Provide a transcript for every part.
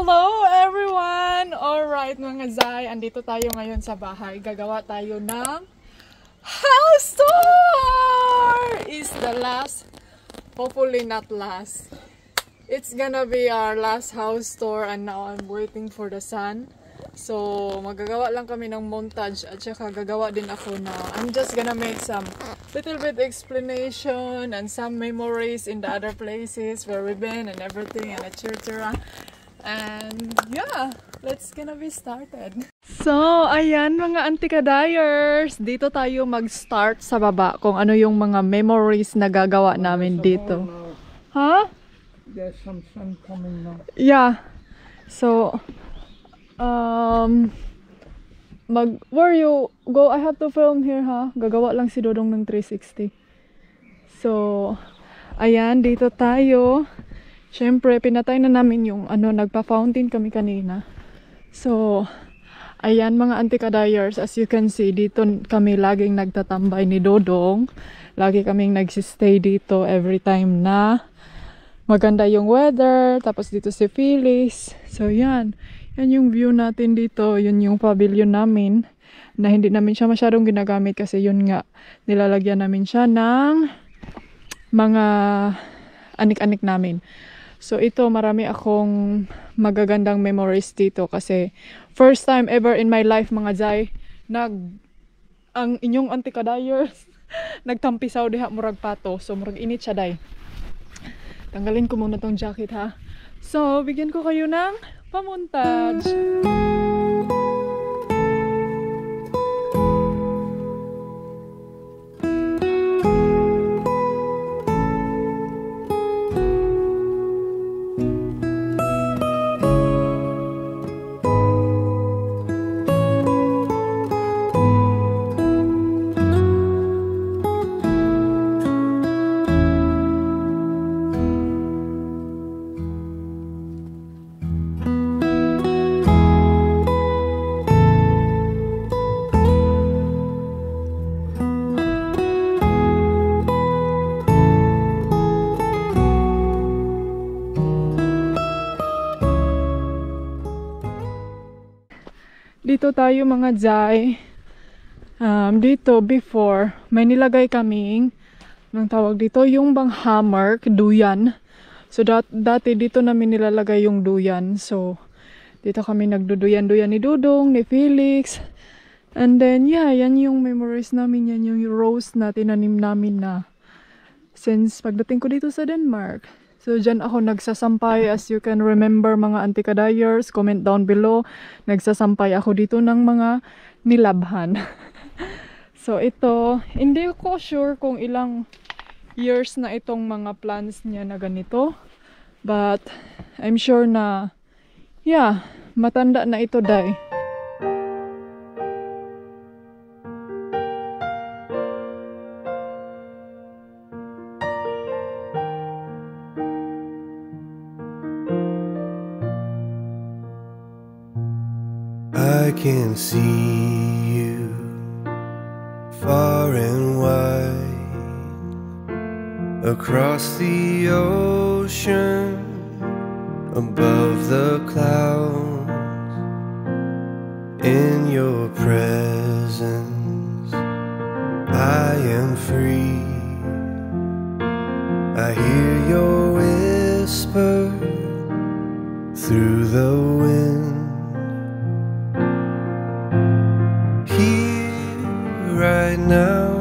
Hello everyone! Alright mga Zay, andito tayo ngayon sa bahay. Gagawa tayo ng house tour! Is the last, hopefully not last. It's gonna be our last house tour and now I'm waiting for the sun. So magagawa lang kami ng montage at saka gagawa din ako na I'm just gonna make some little bit explanation and some memories in the other places where we've been and everything and etc. And yeah, let's gonna be started. So, ayan mga antikadayers, dito tayo mag-start sa baba kung ano yung mga memories na gagawa namin dito. Huh? There's some sun coming now. Yeah. So, where you go? I have to film here, ha? Gagawa lang si Dodong ng 360. So, ayan, dito tayo. Siyempre, pinatay na namin yung nagpa-fountain kami kanina. So, ayan mga antikadayers, as you can see, dito kami laging nagtatambay ni Dodong. Lagi kaming nagsistay dito every time na maganda yung weather. Tapos dito si Phyllis. So, yan. Yan yung view natin dito. Yun yung pavilion namin. Na hindi namin siya masyadong ginagamit kasi yun nga, nilalagyan namin siya ng mga anik-anik namin. So ito, marami akong magagandang memories dito kasi first time ever in my life mga Zay, ang inyong antikadayers nagtampisaw diha murag pato. So murag init siya day. Tanggalin ko muna tong jacket ha. So bigyan ko kayo ng pamontage. Dito tayo mga Zay. Dito before, may nilagay kaming nang tawag dito, yung bang hammer, duyan. So dati dito namin nilalagay yung duyan. So dito kami nagduduyan-duyan ni Dudong, ni Felix. And then yeah, yan yung memories namin, yan yung rose na tinanim namin na since pagdating ko dito sa Denmark. So, dyan ako nagsasampay. As you can remember, mga antikadayers, comment down below. Nagsasampay ako dito ng mga nilabhan. So, ito, hindi ko sure kung ilang years na itong mga plants niya na ganito. But, I'm sure na, yeah, matanda na ito, day. I can see you far and wide across the ocean, above the clouds. In your presence I am free. I hear your whisper through the wind. Right now,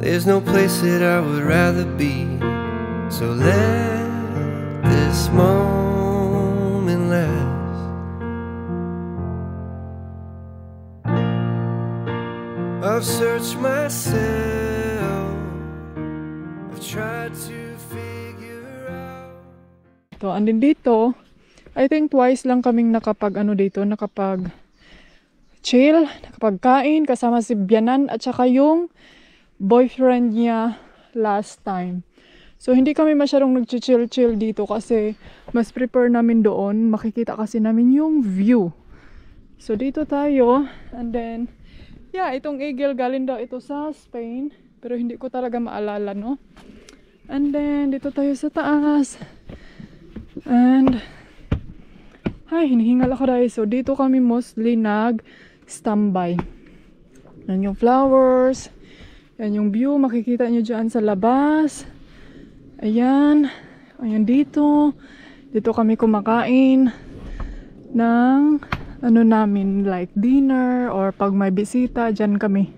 there's no place that I would rather be. So let this moment last. I've searched myself, I've tried to figure out. So, andin dito, I think twice lang kaming nakapag chill, nakapagkain kasama si Bianan at saka yung boyfriend niya last time. So hindi kami masyadong nag-chill dito kasi mas prefer namin doon, makikita kasi namin yung view. So dito tayo and then yeah, itong eagle galing daw ito sa Spain pero hindi ko talaga maalala, no? And then dito tayo sa taas. And Ay, hinihingal ako dahil. So, dito kami mostly nag-standby. Yan yung flowers. Yan yung view. Makikita nyo dyan sa labas. Ayan. Ayan dito. Dito kami kumakain ng ano namin, like dinner or pag may bisita, dyan kami.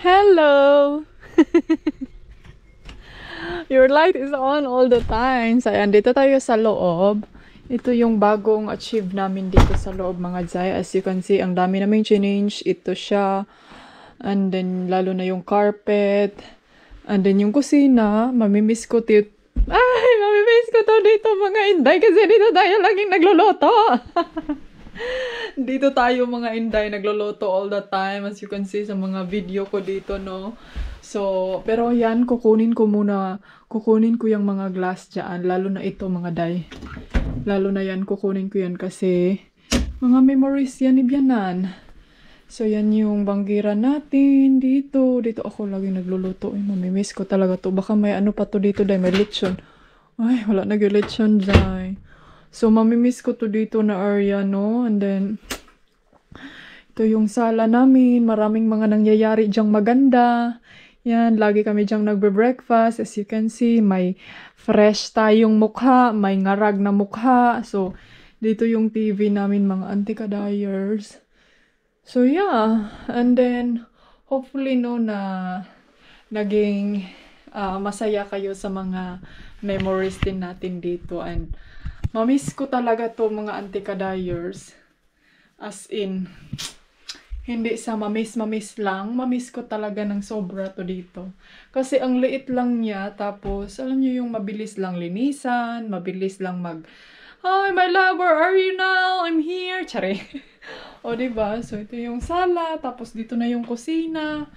Hello! Your light is on all the time. So, ayan, dito tayo sa loob. Ito yung bagong achieve namin dito sa loob, mga Zay. As you can see, ang dami naming change. Ito siya. And then, lalo na yung carpet. And then, yung kusina. Mamimiss ko to dito, mga Inday. Kasi dito tayo laging nagluluto. Dito tayo, mga Inday, nagluluto all the time. As you can see sa mga video ko dito, no? So, pero yan, kukunin ko yung mga glass dyan. Lalo na ito, mga Day. Lalo na yan, kukunin ko yan kasi mga memories yan, ibyanan. So, yan yung banggira natin dito. Dito ako lagi nagluluto. Ay, mamimiss ko talaga to. Baka may ano pa to dito, Day. May lechon. Ay, wala nag-lechon, Day. So, mamimiss ko to dito na area, no? And then, ito yung sala namin. Maraming mga nangyayari dyang maganda. Yan, lagi kami dyang nagbe-breakfast. As you can see, may fresh tayong mukha. May ngarag na mukha. So, dito yung TV namin, mga antikadayers. So, yeah. And then, hopefully, no, na naging masaya kayo sa mga memories din natin dito. And, mamiss ko talaga to, mga antikadayers. As in, hindi sa mamiss lang. Mamiss ko talaga ng sobra to dito. Kasi ang liit lang niya. Tapos, alam niyo yung mabilis lang linisan. Mabilis lang Hi, my love, where are you now? I'm here. Tsare. O, diba? So, ito yung sala. Tapos, dito na yung kusina.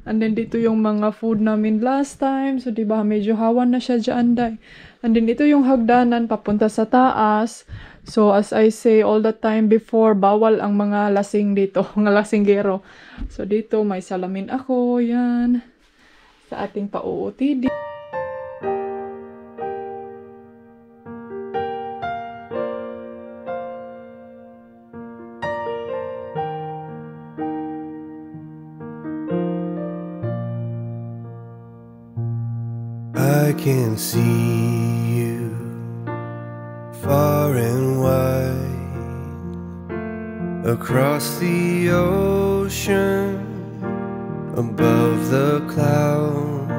And then, dito yung mga food namin last time. So, diba? Medyo hawan na siya dyan, Day. And then, ito yung hagdanan papunta sa taas. So, as I say all the time before, bawal ang mga lasing dito. Mga lasinggero. So, dito may salamin ako. Yan. Sa ating pa-OOTD. I can see you far and wide across the ocean, above the clouds.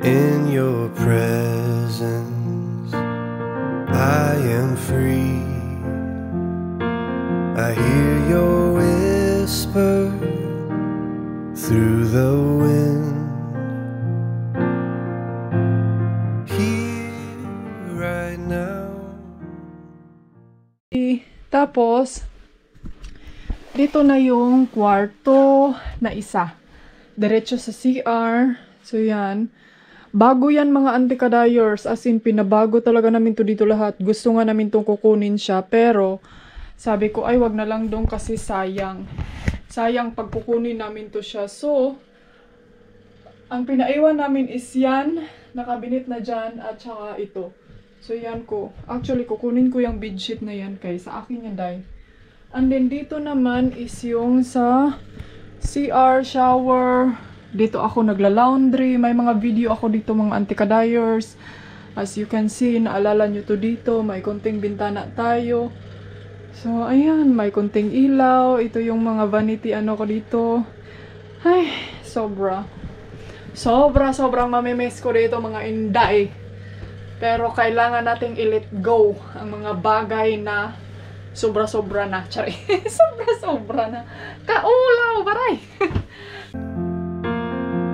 In your presence I am free. I hear your whisper through the wind. Tapos, dito na yung kwarto na isa. Diretso sa CR. So, yan. Bago yan mga antikadayers, as in pinabago talaga namin to dito lahat. Gusto nga namin tong kukunin siya, pero sabi ko ay wag na lang dong kasi sayang. Sayang pag kukunin namin to siya. So, ang pinaiwan namin is yan, nakabinit na dyan at saka ito. So yan ko. Actually, kukunin ko yung bedsheet na yan kay sa akin yan dahil. And then dito naman is yung sa CR, shower. Dito ako nagla-laundry. May mga video ako dito mga antikadayers. As you can see, naalala nyo to dito. May konting bintana tayo. So, ayan. May konting ilaw. Ito yung mga vanity ano ko dito. Ay, sobrang mamimiss ko dito mga inday. Pero kailangan nating i-let go ang mga bagay na sobra-sobra na. Tsari. Sobra-sobra na. Kaulaw, baray!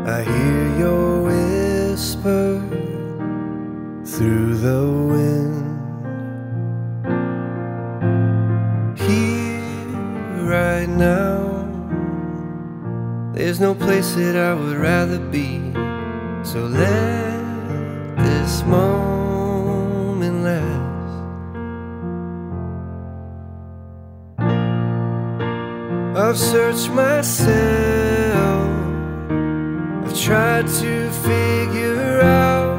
I hear your whisper through the wind. Here, right now, there's no place that I would rather be. So let this moment last. I've searched myself, I've tried to figure out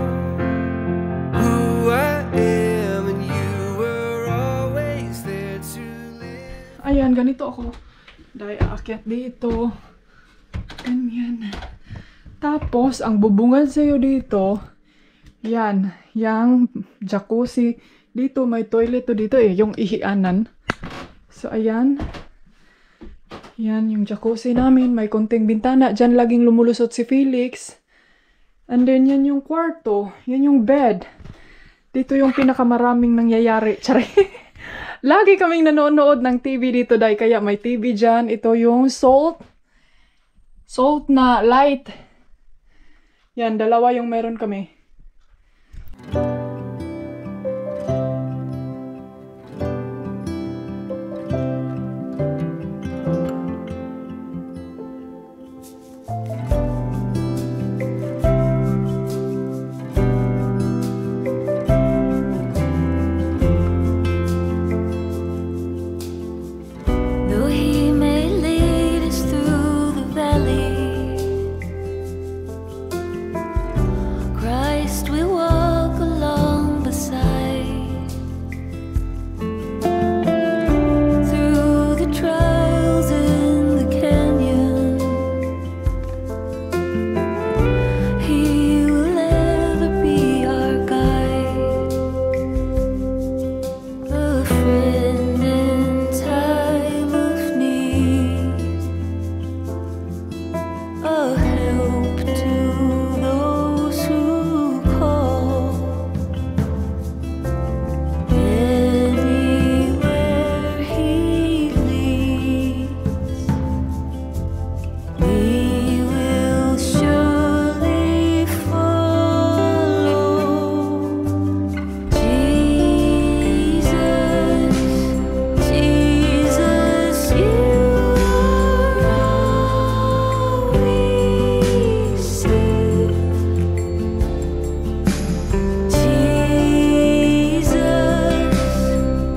who I am, and you were always there to live. Ayan, ganito ako. Dahil aakyat dito. Ganyan. Tapos, ang bubungan sa'yo dito, yan. Yang jacuzzi. Dito, may toilet to dito eh. Yung ihianan. So, ayan. Yan, yung jacuzzi namin. May konting bintana. Diyan laging lumulusot si Felix. And then, yan yung kwarto. Yan yung bed. Dito yung pinakamaraming nangyayari. Tsari. Lagi kaming nanonood ng TV dito, dahil kaya may TV dyan. Ito yung salt na light. Yan, dalawa yung meron kami. Though he may lead us through the valley, Christ will walk along beside. Through the trials in the canyon, He will ever be our guide. A friend in time of need, a help to those who call. Anywhere He leads, we will surely follow. Jesus, Jesus, you are all we see.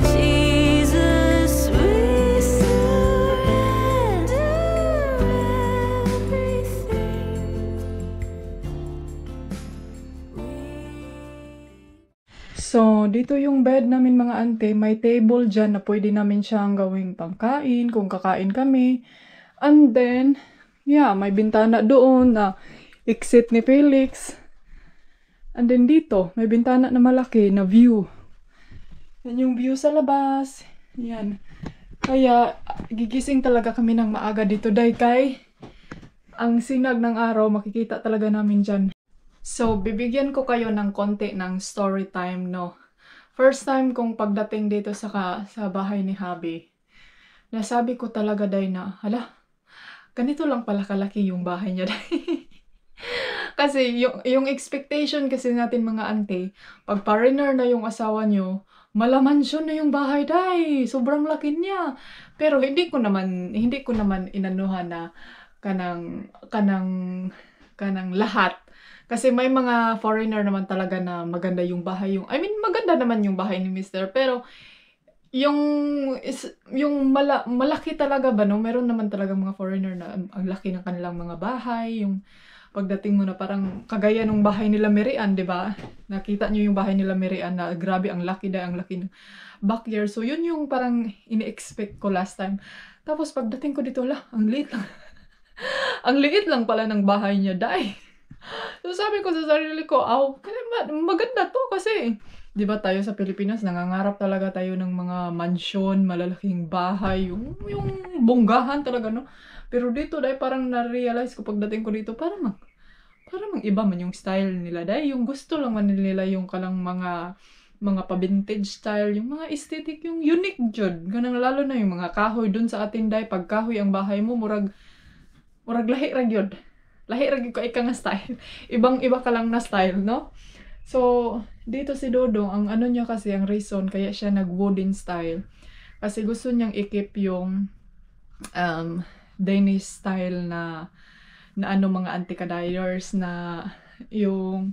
Jesus, we surrender everything. So, dito yung bed namin mga ante. May table dyan na pwede namin siyang gawing pangkain kung kakain kami. And then, yeah, may bintana doon na exit ni Felix. And then dito, may bintana na malaki na view. Yan yung view sa labas. Yan. Kaya, gigising talaga kami ng maaga dito dahil kay ang sinag ng araw makikita talaga namin dyan. So, bibigyan ko kayo ng konti ng story time, no? First time kong pagdating dito sa bahay ni Habi, nasabi ko talaga day na, hala, ganito lang pala kalaki yung bahay niya day. Kasi yung expectation kasi natin mga ante, pag foreigner na yung asawa nyo, malamansyon na yung bahay day. Sobrang laki niya. Pero hindi ko naman inanuhan na kanang kanang lahat. Kasi may mga foreigner naman talaga na maganda yung bahay. I mean, maganda naman yung bahay ni Mr. Pero, yung malaki talaga ba, no? Meron naman talaga mga foreigner na ang laki ng kanilang mga bahay. Yung pagdating mo na parang kagaya ng bahay nila Merian, di ba? Nakita nyo yung bahay nila Merian na grabe, ang laki ng backyard. So, yun yung parang ini-expect ko last time. Tapos, pagdating ko dito, ang liit lang. Ang liit lang pala ng bahay niya, dai. So, sabi ko sa sarili ko, maganda to kasi, di ba tayo sa Pilipinas, nangangarap talaga tayo ng mga mansyon, malalaking bahay, yung bonggahan talaga, no? Pero dito, dahil parang na-realize ko pagdating ko dito, parang iba man yung style nila. Dahil yung gusto lang man nila yung kalang mga pa-vintage style, yung mga aesthetic, yung unique jud. Ganang lalo na yung mga kahoy dun sa atin, dahil pag kahoy ang bahay mo, murag lahi ra gyud. Lahi ra gyud ka ika nga style. Ibang-iba ka lang na style, no? So, dito si Dodong, ang ano niya kasi, ang reason, kaya siya nag-wooden style. Kasi gusto niyang i-keep yung Danish style na mga antikadayers na yung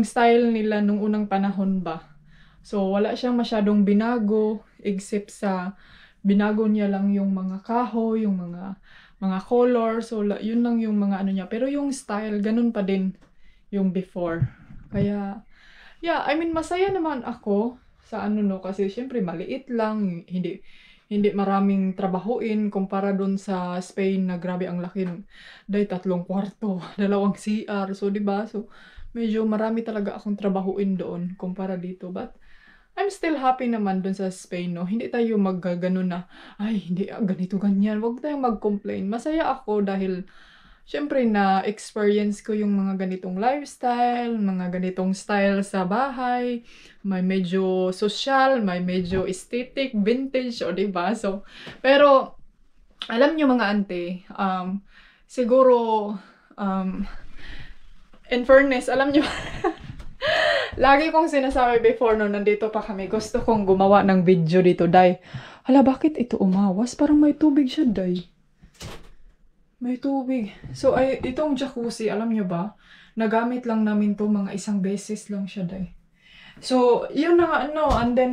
style nila nung unang panahon ba. So, wala siyang masyadong binago, except sa binago niya lang yung mga kahoy, yung mga color. So, yun lang yung mga ano niya. Pero yung style, ganun pa din yung before. Kaya, yeah, I mean, masaya naman ako sa kasi syempre maliit lang, hindi maraming trabahuin kumpara dun sa Spain na grabe ang laki. Dahil 3 kwarto, 2 CR. So, diba? So, medyo marami talaga akong trabahuin doon kumpara dito. But, I'm still happy naman dun sa Spain, no? Hindi tayo maggaganon na, ay, hindi, ganito, ganyan. Huwag tayong mag-complain. Masaya ako dahil, syempre, na-experience ko yung mga ganitong lifestyle, mga ganitong style sa bahay. May medyo social, may medyo aesthetic, vintage, o diba? So, pero, alam nyo mga ante, siguro, in fairness, alam nyo, lagi kong sinasabi before no, nandito pa kami, gusto kong gumawa ng video dito, day. Hala, bakit ito umawas? Parang may tubig siya, day. May tubig. So, itong jacuzzi, alam nyo ba? Nagamit lang namin to mga 1 beses lang siya, day. So, yun na nga, and then,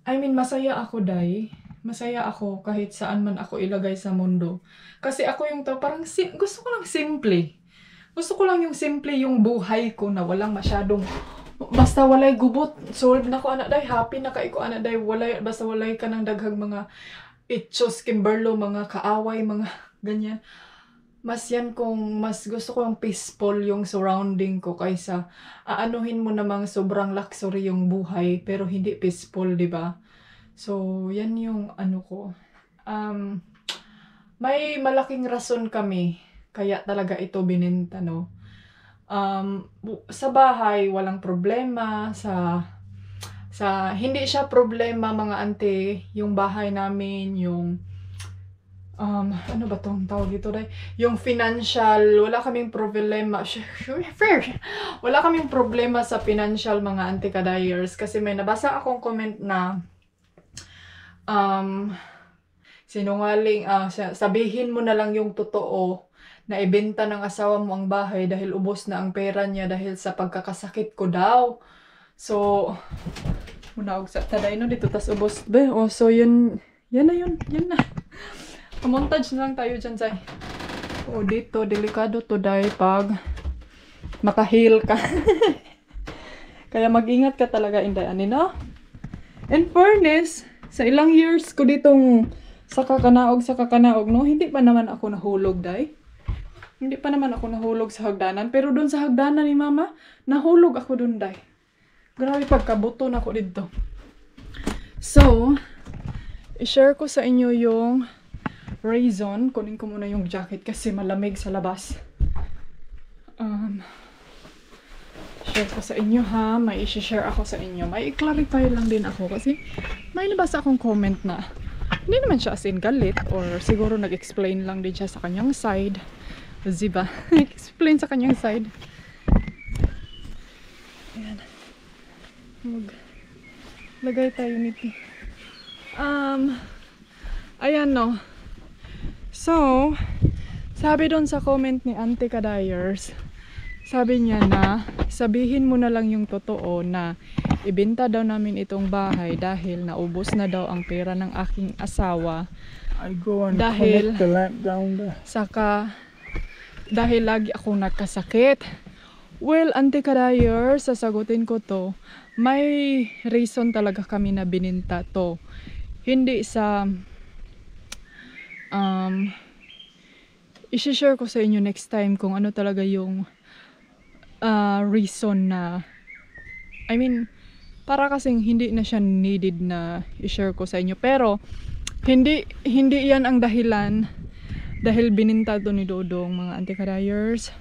I mean, masaya ako, day. Masaya ako kahit saan man ako ilagay sa mundo. Kasi ako yung parang gusto ko lang simple. Gusto ko lang yung simple yung buhay ko na walang masyadong, basta walay gubot. So, nako anak day, happy na kaiko anak day, basta walay ka ng daghang mga itchos, kimberlo, mga kaaway, mga ganyan. Mas gusto ko yung peaceful yung surrounding ko kaysa aanuhin mo namang sobrang luxury yung buhay pero hindi peaceful, di ba? So, yan yung ko. May malaking rason kami kaya talaga ito binenta, no? Sa bahay, walang problema. Hindi siya problema, mga ante, yung bahay namin, yung, ano ba tong tawag dito, day? Yung financial, wala kaming problema. Wala kaming problema sa financial, mga ante kadayers. Kasi may nabasa akong comment na, sinungaling, sabihin mo na lang yung totoo, na ibenta ng asawa mo ang bahay dahil ubos na ang pera niya dahil sa pagkakasakit ko daw. So, muna og sa taday no dito tas ubos be. Oh, so yun na. Montage na lang tayo dyan, say. Oh, dito delikado to day pag makahil ka. Kaya mag-ingat ka talaga, inday ani, no? In fairness, sa ilang years ko ditong sa kakanaog, no, hindi pa naman ako nahulog, day. Hindi pa naman ako nahulog sa hagdanan. Pero doon sa hagdanan ni mama, nahulog ako doon, day. Grabe, pagkabuto na ako dito. So, i-share ko sa inyo yung reason. Kunin ko muna yung jacket kasi malamig sa labas. Share ko sa inyo, ha. May i-share ako sa inyo. May i-clarify lang din ako kasi may nabasa akong comment na hindi naman siya as in galit or siguro nag-explain lang din siya sa kanyang side. Diba? Explain sa kanyang side. Ayan. Maglagay tayo nito. Ayan, no. So, Sabi doon sa comment ni Auntie Kadayers, sabi niya na sabihin mo na lang yung totoo na ibenta daw namin itong bahay dahil naubos na daw ang pera ng aking asawa. I go and Dahil- connect the lamp down there. Saka dahil lagi akong nagkasakit. Well, Auntie Kadayers, sasagutin ko to. May reason talaga kami na bininta to. Hindi sa i-share ko sa inyo next time kung ano talaga yung reason na para kasing hindi na siya needed na i-share ko sa inyo, pero hindi yan ang dahilan dahil bininta to ni Dodong, mga Auntie Kadayers.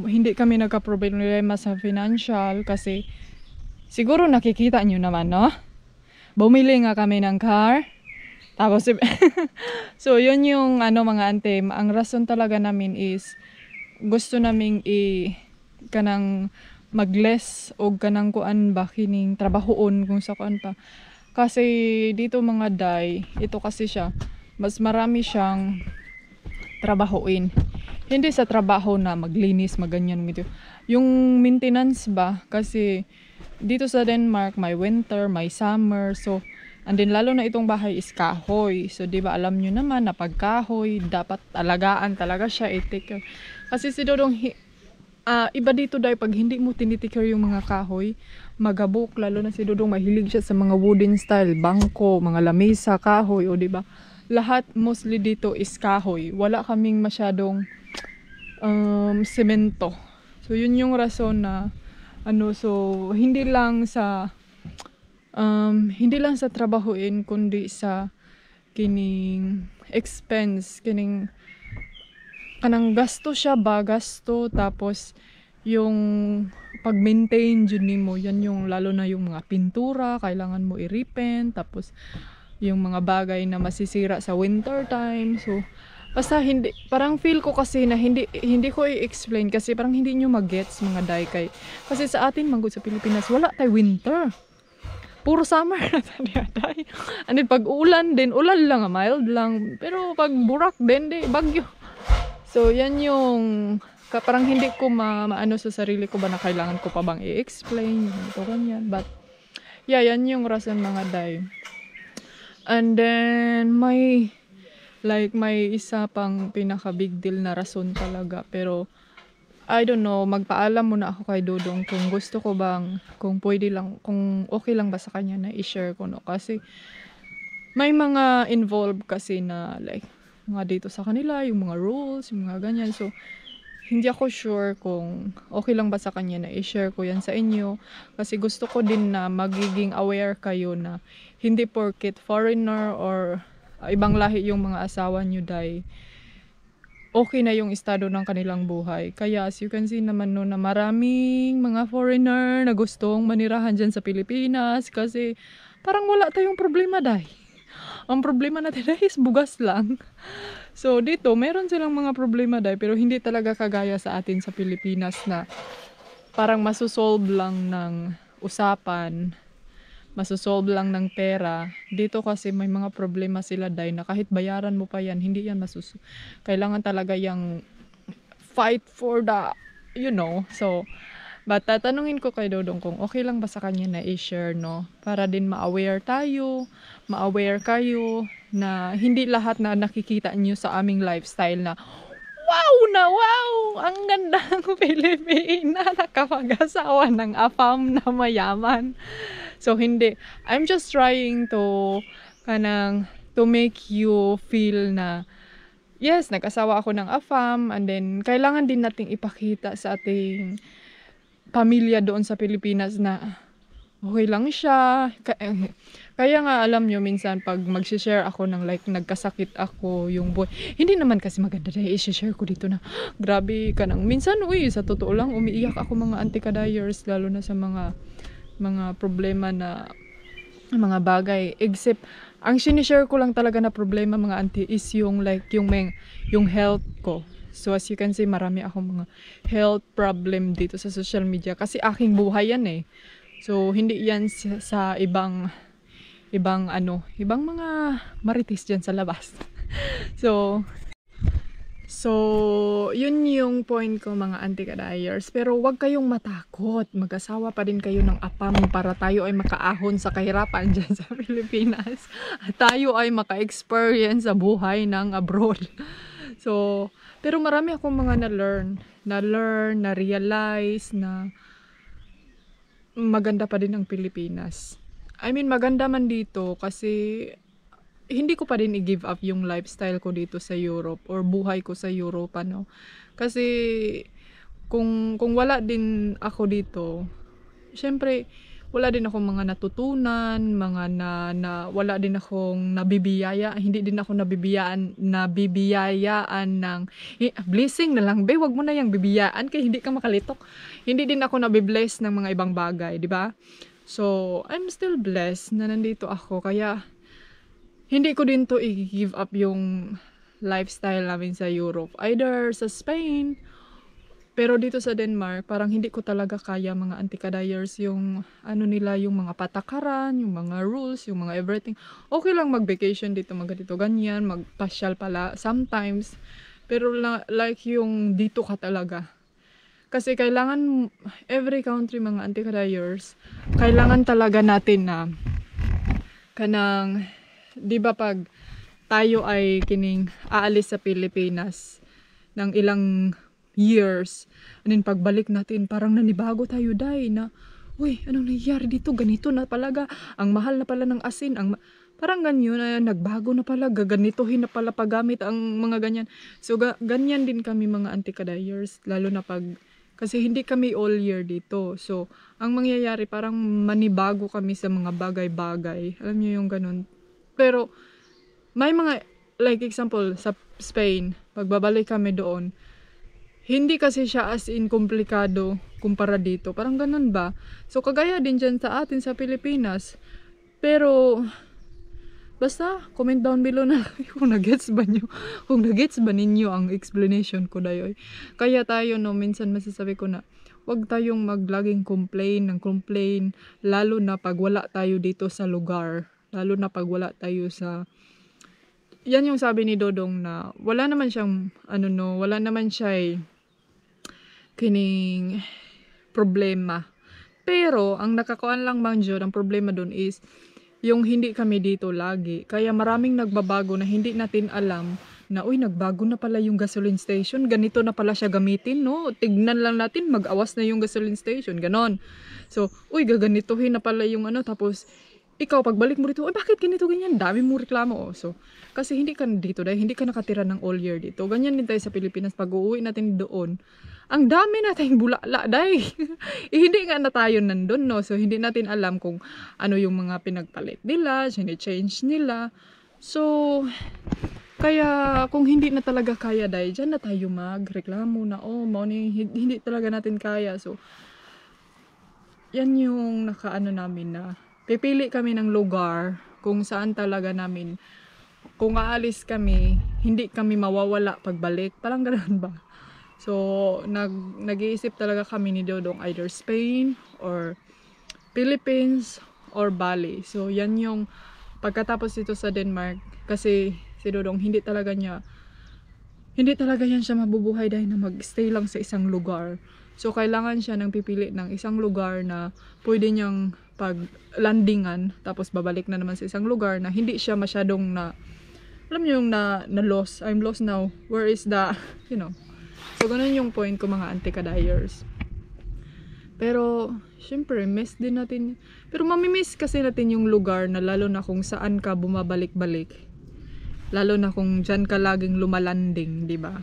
Hindi kami nagka-problema sa financial kasi siguro nakikita nyo naman, no? Bumili nga kami ng car. Tapos, so yun yung mga ante, ang rason talaga namin is gusto naming kanang mag-less o kanang kuan ba kining trabahoon kung sa kuan pa. Kasi dito mga day, ito kasi siya, mas marami siyang trabahoin. Hindi sa trabaho na maglinis, maganyan gitu. Yung maintenance ba, kasi dito sa Denmark may winter, may summer, so and then lalo na itong bahay is kahoy. So di ba alam nyo naman na pag kahoy, dapat alagaan talaga siya, i-take care. Kasi si Dodong iba dito dahil pag hindi mo tinitake yung mga kahoy, magabok. Lalo na si Dodong mahilig siya sa mga wooden style, bangko, mga lamesa, kahoy, o di ba? Lahat mostly dito is kahoy. Wala kaming masyadong semento. So yun yung rason na so hindi lang sa trabahoin kundi sa kining expense, kining kanang gasto siya ba, gasto, tapos yung pag-maintain dyan mo, yan yung lalo na yung mga pintura, kailangan mo i-repaint, tapos yung mga bagay na masisira sa winter time. So basta hindi, parang feel ko kasi na hindi ko i-explain kasi parang hindi nyo mag-gets mga daykay. Kasi sa atin manggod sa Pilipinas, wala tayo winter. Puro summer na tayo. And then pag ulan din, ulan lang, mild lang. Pero pag burak din, bagyo. So yan yung, parang hindi ko maano sa sarili ko ba na kailangan ko pa bang i-explain. Ito ganyan. But, yeah, yan yung rason mga day. And then, may isa pang pinaka big deal na rason talaga. Pero, I don't know, magpaalam muna ako kay Dodong kung gusto ko bang, kung pwede lang, kung okay lang ba sa kanya na i-share ko, no? Kasi, may mga involved kasi na mga dito sa kanila, yung mga rules, yung mga ganyan. So, hindi ako sure kung okay lang ba sa kanya na i-share ko yan sa inyo. Kasi gusto ko din na magiging aware kayo na hindi porket foreigner or ibang lahi yung mga asawa nyo dahil okay na yung estado ng kanilang buhay. Kaya as you can see naman no, na maraming mga foreigner na gustong manirahan dyan sa Pilipinas kasi parang wala tayong problema dahil. Ang problema natin is bugas lang. So dito, meron silang mga problema dahil pero hindi talaga kagaya sa atin sa Pilipinas na parang masusolve lang ng usapan, masusolve lang ng pera. Dito kasi may mga problema sila dahil na kahit bayaran mo pa yan, hindi yan kailangan talaga yung fight for the, So, but tatanungin ko kay Dodong kung okay lang ba sa kanya na i-share, no? Para din ma-aware tayo, ma-aware kayo na hindi lahat na nakikita nyo sa aming lifestyle na wow! Ang ganda ng Pilipina, nakapag-asawa ng afam na mayaman. So, hindi. I'm just trying to make you feel na yes, nag-asawa ako ng afam and then kailangan din nating ipakita sa ating pamilya doon sa Pilipinas na okay lang siya. Kaya nga alam nyo, minsan pag mag-share ako ng nagkasakit ako yung boy. Hindi naman kasi maganda dahil i-share ko dito na grabe ka nang. Minsan, sa totoo lang, umiiyak ako mga Auntie Kadayers, lalo na sa mga problema na mga bagay. Except, ang sinishare ko lang talaga na problema mga auntie is yung yung health ko. So as you can see, marami akong mga health problem dito sa social media kasi aking buhay yan eh. So hindi yan sa ibang mga marites dyan sa labas. So So, yun yung point ko mga anti-kadayers. Pero wag kayong matakot. Mag-asawa pa din kayo ng apam para tayo ay makaahon sa kahirapan dyan sa Pilipinas. At tayo ay maka-experience sa buhay ng abroad. So, pero marami akong mga na-learn, na-realize na maganda pa din ang Pilipinas. I mean, maganda man dito kasi hindi ko pa din i-give up yung lifestyle ko dito sa Europe or buhay ko sa Europe, no? Kasi kung wala din ako dito, syempre wala din akong mga natutunan, mga wala din akong hindi din ako nabibiyayaan ng blessing na lang, be, wag mo na yang bibiyaan kay hindi ka makalitok. Hindi din ako nabibless ng mga ibang bagay, di ba? So, I'm still blessed na nandito ako, kaya hindi ko din to i-give up yung lifestyle namin sa Europe. Either sa Spain, pero dito sa Denmark, parang hindi ko talaga kaya mga anti-kadayers yung nila, yung mga patakaran, yung mga rules, yung mga everything. Okay lang mag-vacation dito, ganyan, magpasyal pala sometimes. Pero like yung dito ka talaga. Kasi kailangan, every country mga anti-kadayers, kailangan talaga natin na kanang, di ba pag tayo ay aalis sa Pilipinas ng ilang years, and then pagbalik natin, parang nanibago tayo na, uy, anong nangyayari dito? Ganito na palaga, ang mahal na pala ng asin, parang ganyan na nagbago na pala, gaganituhin na pala paggamit ang mga ganyan. So, ganyan din kami mga anti-kadayers, lalo na kasi hindi kami all year dito. So, ang mangyayari, parang manibago kami sa mga bagay-bagay. Alam niyo yung ganun. Pero, may mga, like example, sa Spain, pagbabalik kami doon, hindi kasi siya as in komplikado kumpara dito. Parang ganun ba? So, kagaya din dyan sa atin sa Pilipinas. Pero, basta, comment down below na lang kung nagets ba nyo. Kung nagets ba ninyo ang explanation ko dayoy. Kaya tayo, no, minsan masasabi ko na, wag tayong maglaging complain, lalo na pag wala tayo dito sa lugar. Lalo na pag wala tayo sa... Yan yung sabi ni Dodong na wala naman siyang, wala naman siya kining problema. Pero, ang nakakuan lang man dyan, ang problema dun is, yung hindi kami dito lagi. Kaya maraming nagbabago na hindi natin alam na, uy, nagbago na pala yung gasoline station. Ganito na pala siya gamitin, no? Tignan lang natin, mag-awas na yung gasoline station. Ganon. So, uy, gaganituhin na pala yung tapos, ikaw, pagbalik mo dito, bakit ganito, ganyan? Dami mo reklamo. So, kasi hindi ka dito, dahil hindi ka nakatira ng all year dito. Ganyan din tayo sa Pilipinas. Pag uuwi natin doon, ang dami nating bulala, dahil hindi nga na tayo nandun, no? So, hindi natin alam kung ano yung mga pinagpalit nila, change nila. So, kaya, kung hindi na talaga kaya, dahil dyan na tayo magreklamo na, hindi talaga natin kaya. So, yan yung namin na, pipili kami ng lugar kung saan talaga namin, kung aalis kami, hindi kami mawawala pagbalik. Parang ganoon ba? So, nag-iisip talaga kami ni Dodong either Spain or Philippines or Bali. So, yan yung pagkatapos dito sa Denmark. Kasi si Dodong hindi talaga yan siya mabubuhay dahil na mag-stay lang sa isang lugar. So, kailangan siya ng pipili ng isang lugar na pwede niyang pag-landingan, tapos babalik na naman sa isang lugar na hindi siya masyadong alam niyo yung na-lost. I'm lost now. Where is the, So, ganun yung point ko mga anti-kadayers. Pero, syempre, miss din natin. Pero, mamimiss kasi natin yung lugar na lalo na kung saan ka bumabalik-balik. Lalo na kung dyan ka laging lumalanding, di ba?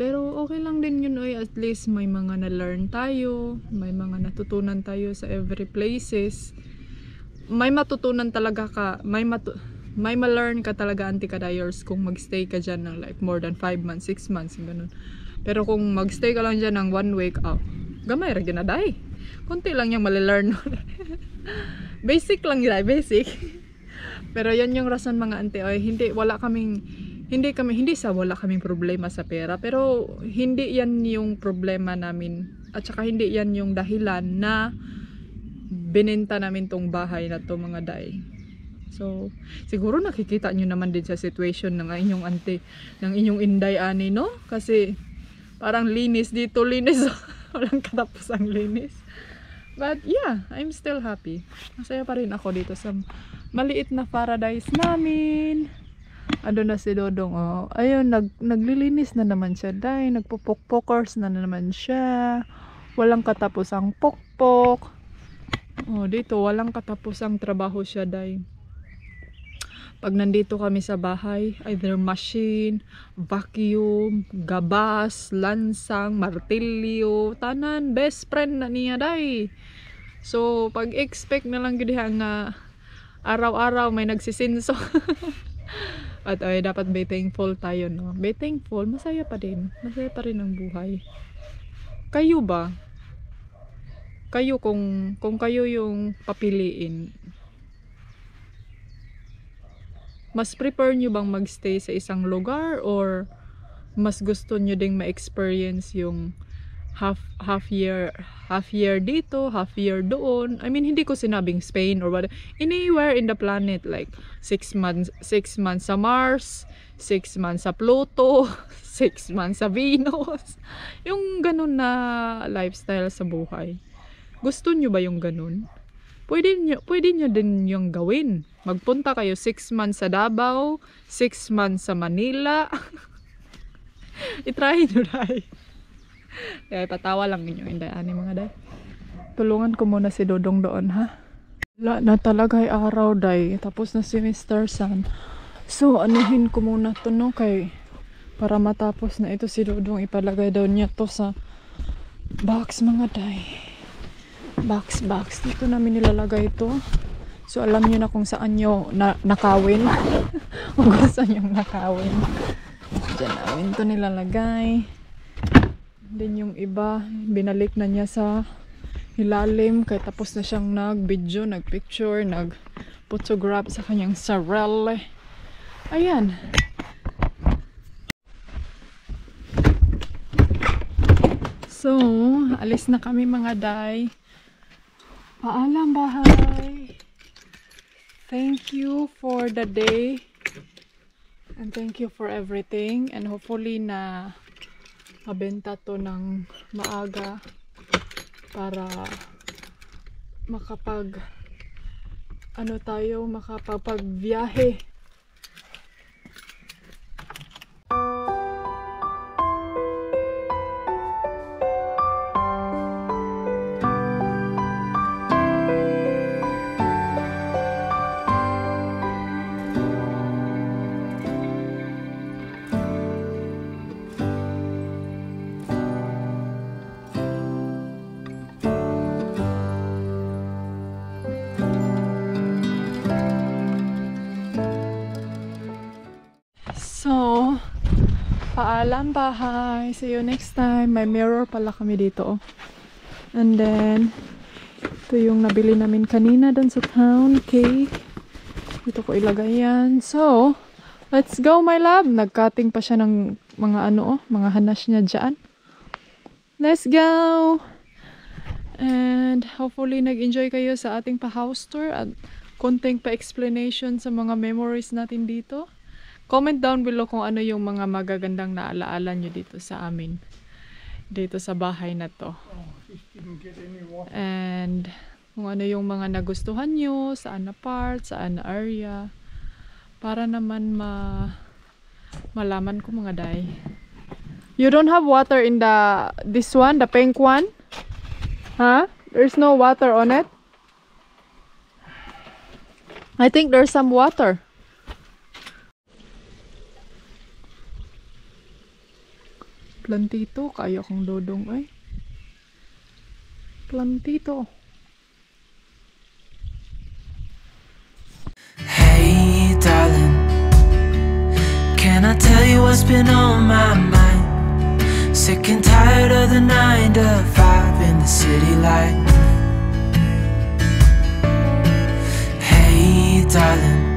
Pero okay lang din yun, at least may mga na-learn tayo, may mga natutunan tayo sa every places. May matutunan talaga ka, may ma-learn ka talaga anti-kadayers kung magstay ka dyan ng like more than 5 months, 6 months, ganun. Pero kung magstay ka lang dyan ng 1 week, gamay rin na dahi. Kunti lang yung mali-learn. Basic lang yun, basic. Pero yan yung rason mga ante, wala kaming problema sa pera, pero hindi yan yung problema namin, at saka hindi yan yung dahilan na binenta namin tong bahay na to mga day. So, siguro nakikita nyo naman din sa situation ng inyong ante, ng inyong inday ani, no? Kasi, parang linis dito, linis. Walang katapusang linis. But, yeah, I'm still happy. Masaya pa rin ako dito sa maliit na paradise namin. Ano na si Dodong, oh. Ayun, naglilinis na naman siya, day. Nagpupok-pokers na naman siya. Walang katapusang pokpok. Oh, dito, walang katapusang trabaho siya, day. Pag nandito kami sa bahay, either machine, vacuum, gabas, lansang, martilyo, tanan, best friend na niya, day. So, pag-expect na lang gid nga araw-araw may nagsisinso. At ay, dapat be thankful tayo, no? Be thankful, masaya pa din. Masaya pa rin ang buhay. Kayo ba? Kayo kung kayo yung papiliin, mas prefer nyo bang magstay sa isang lugar or mas gusto nyo ding ma-experience yung half year dito, half year doon? I mean, hindi ko sinabing Spain or what, anywhere in the planet, like 6 months sa Mars, 6 months sa Pluto, 6 months sa Venus. Yung ganun na lifestyle sa buhay. Gusto nyo ba yung ganun? Pwede nyo din yung gawin. Magpunta kayo 6 months sa Davao, 6 months sa Manila. I-try nyo, day. Kaya patawa lang ninyo, inday, ani mga day. Tulungan ko muna si Dodong doon, ha? Wala na talaga ay araw, day. Tapos na si Mr. Sun. So, anuhin ko muna to, no? Kay, para matapos na ito si Dodong, ipalagay daw niya to sa box, mga day. Box. Dito namin nilalagay ito. So, alam nyo na kung saan nyo nakawin. Kung gusto nyo nakawin. Diyan namin ito nilalagay. Then yung iba, binalik na niya sa ilalim. Kaya tapos na siyang nag-video, nag-picture, nag-photograph sa kanyang sarili. Ayan. So, alis na kami mga day. Paalam bahay. Thank you for the day. And thank you for everything. And hopefully na mabenta to ng maaga para makapagbiyahe. So, paalam bahay. See you next time. May mirror pala kami dito. And then, ito yung nabili namin kanina doon sa town. Cake. Dito ko ilagay yan. So, let's go my love. Nag-cutting pa siya ng mga mga hanash niya dyan. Let's go! And hopefully nag-enjoy kayo sa ating pa-house tour at konting pa-explanation sa mga memories natin dito. Comment down below kung ano yung mga magagandang naalaala nyo dito sa amin. Dito sa bahay na to. And kung ano yung mga nagustuhan nyo, saan na part, saan na area. Para naman malaman ko mga day. You don't have water in this one, the pink one? Huh? There's no water on it? I think there's some water. Plantito, kaya kong Dodong ay. Plantito. Hey darling, can I tell you what's been on my mind? Sick and tired of the 9 to 5 in the city light. Hey darling,